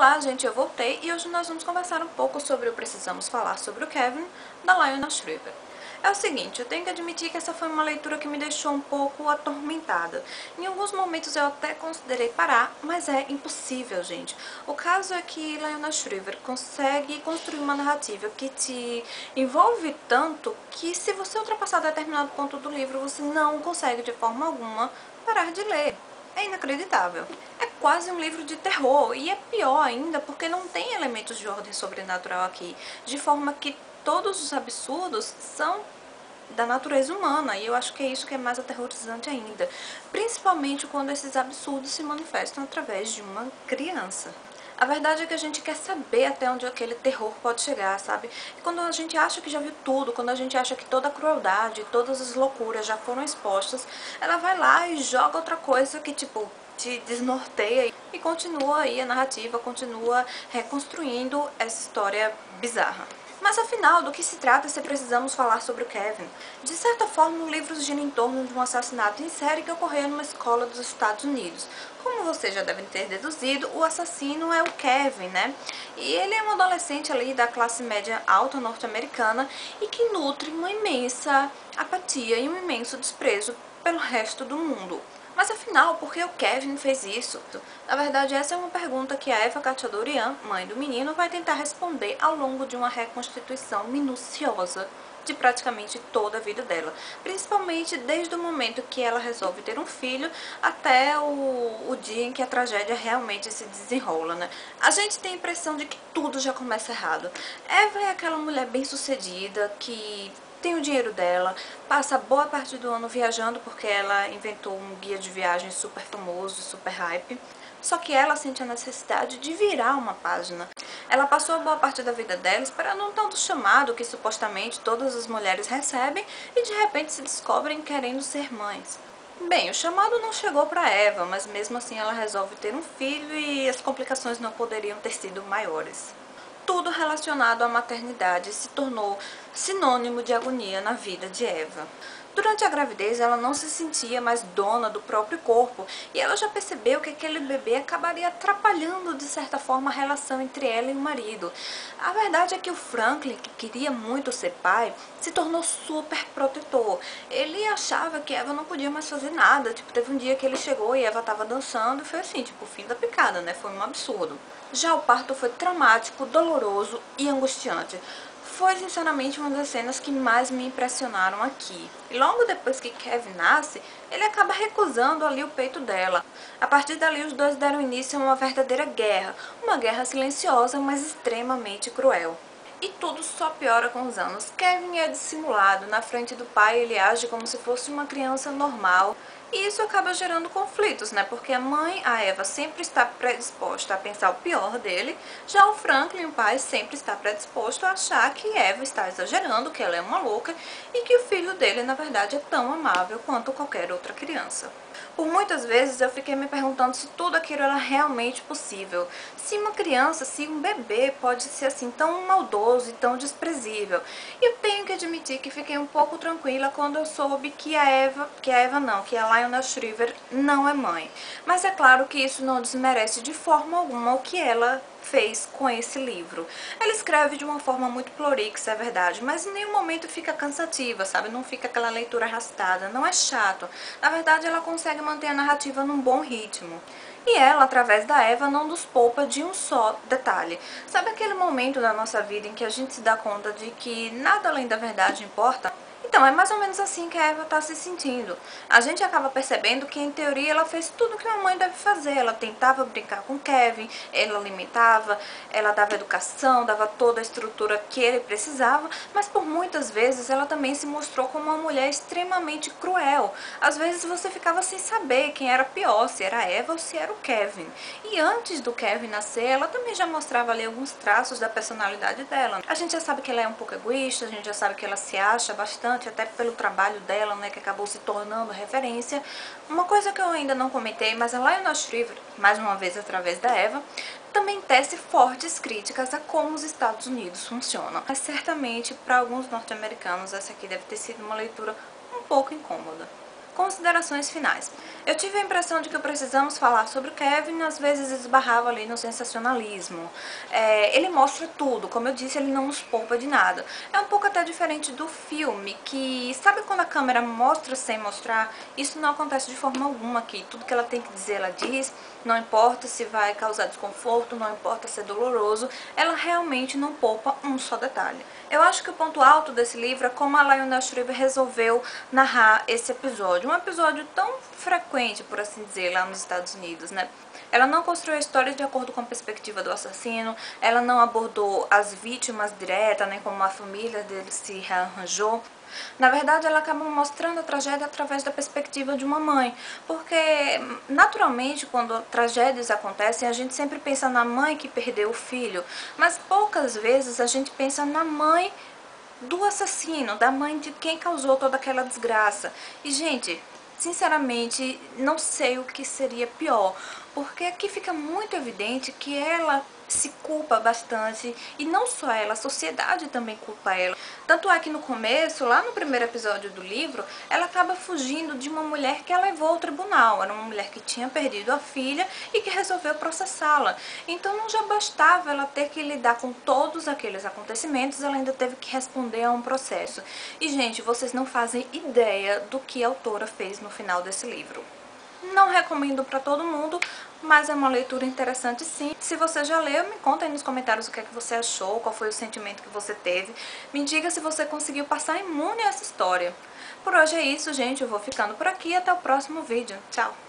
Olá, gente, eu voltei e hoje nós vamos conversar um pouco sobre o Precisamos Falar sobre o Kevin, da Liona Shriver. É o seguinte, eu tenho que admitir que essa foi uma leitura que me deixou um pouco atormentada. Em alguns momentos eu até considerei parar, mas é impossível, gente. O caso é que Liona Shriver consegue construir uma narrativa que te envolve tanto que se você ultrapassar determinado ponto do livro, você não consegue de forma alguma parar de ler. É inacreditável. É quase um livro de terror, e é pior ainda porque não tem elementos de ordem sobrenatural aqui, de forma que todos os absurdos são da natureza humana, e eu acho que é isso que é mais aterrorizante ainda, principalmente quando esses absurdos se manifestam através de uma criança. A verdade é que a gente quer saber até onde aquele terror pode chegar, sabe? E quando a gente acha que já viu tudo, quando a gente acha que toda a crueldade, todas as loucuras já foram expostas, ela vai lá e joga outra coisa que, tipo, te desnorteia e continua aí a narrativa, continua reconstruindo essa história bizarra. Mas afinal, do que se trata se precisamos falar sobre o Kevin? De certa forma, o livro gira em torno de um assassinato em série que ocorreu numa escola dos Estados Unidos. Como vocês já devem ter deduzido, o assassino é o Kevin, né? E ele é um adolescente ali da classe média alta norte-americana e que nutre uma imensa apatia e um imenso desprezo pelo resto do mundo. Mas afinal, por que o Kevin fez isso? Na verdade, essa é uma pergunta que a Eva Khatchadurian, mãe do menino, vai tentar responder ao longo de uma reconstituição minuciosa de praticamente toda a vida dela, principalmente desde o momento que ela resolve ter um filho até o dia em que a tragédia realmente se desenrola, né? A gente tem a impressão de que tudo já começa errado. Eva é aquela mulher bem-sucedida que tem o dinheiro dela, passa boa parte do ano viajando porque ela inventou um guia de viagem super famoso, super hype. Só que ela sente a necessidade de virar uma página. Ela passou a boa parte da vida dela esperando um tal do chamado que supostamente todas as mulheres recebem e de repente se descobrem querendo ser mães. Bem, o chamado não chegou para Eva, mas mesmo assim ela resolve ter um filho e as complicações não poderiam ter sido maiores. Tudo relacionado à maternidade se tornou sinônimo de agonia na vida de Eva. Durante a gravidez, ela não se sentia mais dona do próprio corpo e ela já percebeu que aquele bebê acabaria atrapalhando de certa forma a relação entre ela e o marido. A verdade é que o Franklin, que queria muito ser pai, se tornou super protetor. Ele achava que Eva não podia mais fazer nada. Tipo, teve um dia que ele chegou e Eva estava dançando e foi assim, tipo, o fim da picada, né? Foi um absurdo. Já o parto foi traumático, doloroso e angustiante. Foi sinceramente uma das cenas que mais me impressionaram aqui. E logo depois que Kevin nasce, ele acaba recusando ali o peito dela. A partir dali os dois deram início a uma verdadeira guerra, uma guerra silenciosa, mas extremamente cruel. E tudo só piora com os anos. Kevin é dissimulado, na frente do pai ele age como se fosse uma criança normal. E isso acaba gerando conflitos, né? Porque a mãe, a Eva, sempre está predisposta a pensar o pior dele, já o Franklin, o pai, sempre está predisposto a achar que Eva está exagerando, que ela é uma louca e que o filho dele, na verdade, é tão amável quanto qualquer outra criança. Por muitas vezes eu fiquei me perguntando se tudo aquilo era realmente possível. Se uma criança, se um bebê pode ser assim tão maldoso e tão desprezível. E eu tenho que admitir que fiquei um pouco tranquila quando eu soube que a Liona Shriver não é mãe. Mas é claro que isso não desmerece de forma alguma o que ela fez com esse livro. Ela escreve de uma forma muito prolixa, é verdade, mas em nenhum momento fica cansativa, sabe? Não fica aquela leitura arrastada, não é chato. Na verdade, ela consegue manter a narrativa num bom ritmo. E ela, através da Eva, não nos poupa de um só detalhe. Sabe aquele momento da nossa vida em que a gente se dá conta de que nada além da verdade importa? Então, é mais ou menos assim que a Eva está se sentindo. A gente acaba percebendo que, em teoria, ela fez tudo o que uma mãe deve fazer. Ela tentava brincar com Kevin, ela alimentava, ela dava educação, dava toda a estrutura que ele precisava, mas por muitas vezes ela também se mostrou como uma mulher extremamente cruel. Às vezes você ficava sem saber quem era pior, se era a Eva ou se era o Kevin. E antes do Kevin nascer, ela também já mostrava ali alguns traços da personalidade dela. A gente já sabe que ela é um pouco egoísta, a gente já sabe que ela se acha bastante, até pelo trabalho dela, né, que acabou se tornando referência. Uma coisa que eu ainda não comentei, mas a Liona Shriver, mais uma vez através da Eva, também tece fortes críticas a como os Estados Unidos funcionam. Mas certamente, para alguns norte-americanos, essa aqui deve ter sido uma leitura um pouco incômoda. Considerações finais. Eu tive a impressão de que o Precisamos Falar sobre o Kevin às vezes esbarrava ali no sensacionalismo. Ele mostra tudo, como eu disse, ele não nos poupa de nada. É um pouco até diferente do filme, que sabe quando a câmera mostra sem mostrar? Isso não acontece de forma alguma aqui. Tudo que ela tem que dizer, ela diz, não importa se vai causar desconforto, não importa se é doloroso, ela realmente não poupa um só detalhe. Eu acho que o ponto alto desse livro é como a Lionel Shriver resolveu narrar esse episódio. Um episódio tão frequente, por assim dizer, lá nos Estados Unidos, né? Ela não construiu a história de acordo com a perspectiva do assassino, ela não abordou as vítimas direta, nem como a família dele se rearranjou. Na verdade, ela acaba mostrando a tragédia através da perspectiva de uma mãe, porque naturalmente quando tragédias acontecem a gente sempre pensa na mãe que perdeu o filho, mas poucas vezes a gente pensa na mãe do assassino, da mãe de quem causou toda aquela desgraça. E gente, sinceramente, não sei o que seria pior, porque aqui fica muito evidente que ela se culpa bastante, e não só ela, a sociedade também culpa ela. Tanto é que no começo, lá no primeiro episódio do livro, ela acaba fugindo de uma mulher que ela levou ao tribunal. Era uma mulher que tinha perdido a filha e que resolveu processá-la. Então não já bastava ela ter que lidar com todos aqueles acontecimentos, ela ainda teve que responder a um processo. E gente, vocês não fazem ideia do que a autora fez no final desse livro. Não recomendo pra todo mundo, mas é uma leitura interessante sim. Se você já leu, me conta aí nos comentários o que é que você achou, qual foi o sentimento que você teve. Me diga se você conseguiu passar imune a essa história. Por hoje é isso, gente. Eu vou ficando por aqui. Até o próximo vídeo. Tchau!